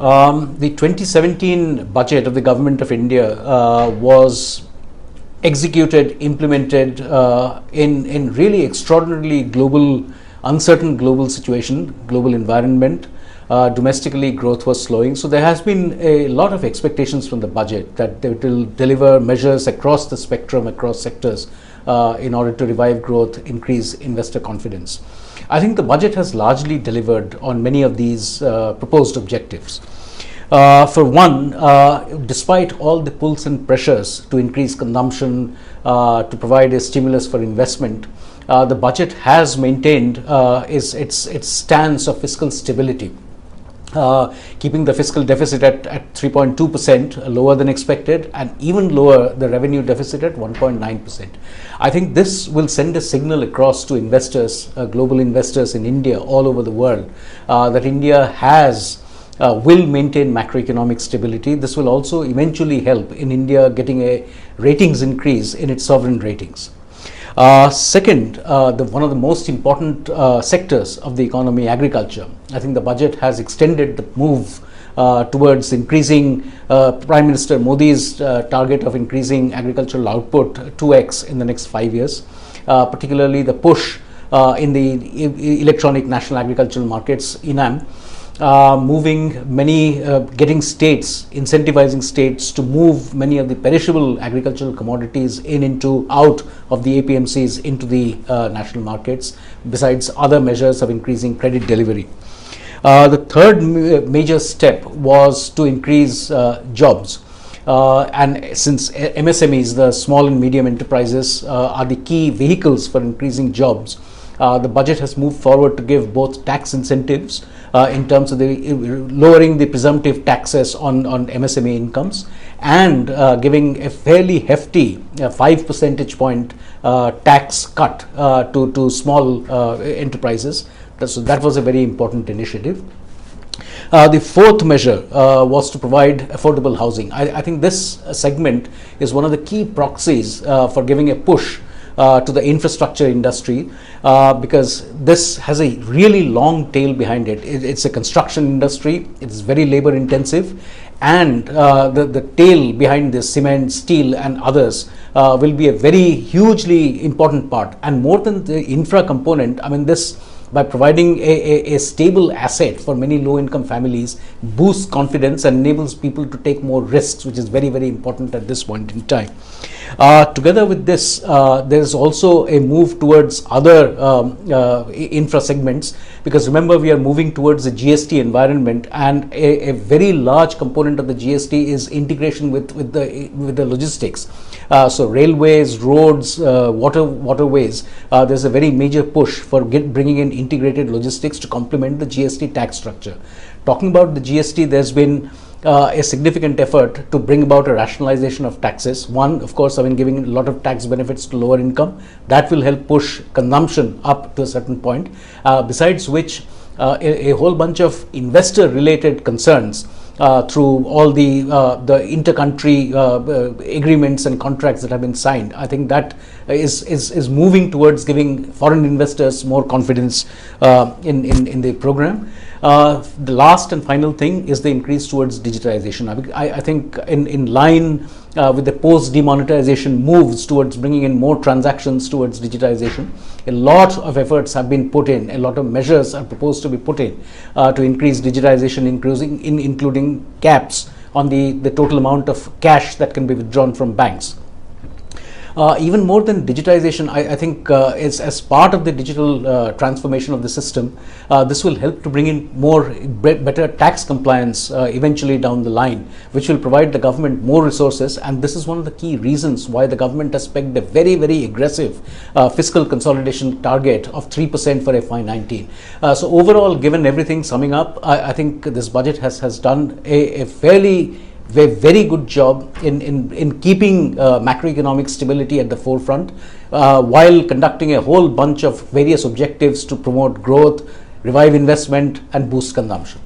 The 2017 budget of the Government of India was executed, implemented in really extraordinarily uncertain global situation, global environment. Domestically, growth was slowing. So there has been a lot of expectations from the budget that they will deliver measures across the spectrum, across sectors, in order to revive growth, increase investor confidence. I think the budget has largely delivered on many of these proposed objectives. For one, despite all the pulls and pressures to increase consumption, to provide a stimulus for investment, the budget has maintained its stance of fiscal stability, keeping the fiscal deficit at 3.2%, lower than expected, and even lower the revenue deficit at 1.9%. I think this will send a signal across to investors, global investors in India, all over the world, that India will maintain macroeconomic stability. This will also eventually help in India getting a ratings increase in its sovereign ratings. Second, one of the most important sectors of the economy, agriculture. I think the budget has extended the move towards increasing Prime Minister Modi's target of increasing agricultural output 2x in the next 5 years, particularly the push in the electronic national agricultural markets, ENAM, getting states, incentivizing states to move many of the perishable agricultural commodities out of the APMCs into the national markets, besides other measures of increasing credit delivery. The third major step was to increase jobs. And since MSMEs, the small and medium enterprises, are the key vehicles for increasing jobs, the budget has moved forward to give both tax incentives in terms of lowering the presumptive taxes on MSME incomes, and giving a fairly hefty 5 percentage point tax cut to small enterprises. So that was a very important initiative. The fourth measure was to provide affordable housing. I think this segment is one of the key proxies for giving a push to the infrastructure industry, because this has a really long tail behind it. It's a construction industry, it's very labor intensive, and the tail behind this, cement, steel and others, will be a very hugely important part. And more than the infra component, I mean, this, by providing a stable asset for many low-income families, boosts confidence and enables people to take more risks, which is very, very important at this point in time. Together with this, there is also a move towards other infra segments, because remember, we are moving towards a GST environment, and a very large component of the GST is integration with the logistics. So railways, roads, waterways, there's a very major push for bringing in integrated logistics to complement the GST tax structure. Talking about the GST, there's been a significant effort to bring about a rationalization of taxes. One, of course, giving a lot of tax benefits to lower income. That will help push consumption up to a certain point. Besides which, a whole bunch of investor-related concerns through all the inter-country agreements and contracts that have been signed. I think that is moving towards giving foreign investors more confidence in the program. The last and final thing is the increase towards digitalization. I think in line with the post-demonetization moves towards bringing in more transactions towards digitization, a lot of efforts have been put in, a lot of measures are proposed to be put in to increase digitization, including caps on the total amount of cash that can be withdrawn from banks. Even more than digitization, I think as part of the digital transformation of the system, this will help to bring in better tax compliance eventually down the line, which will provide the government more resources. And this is one of the key reasons why the government has pegged a very, very aggressive fiscal consolidation target of 3% for FY19. So overall, given everything summing up, I think this budget has done a very good job in keeping macroeconomic stability at the forefront, while conducting a whole bunch of various objectives to promote growth, revive investment and boost consumption.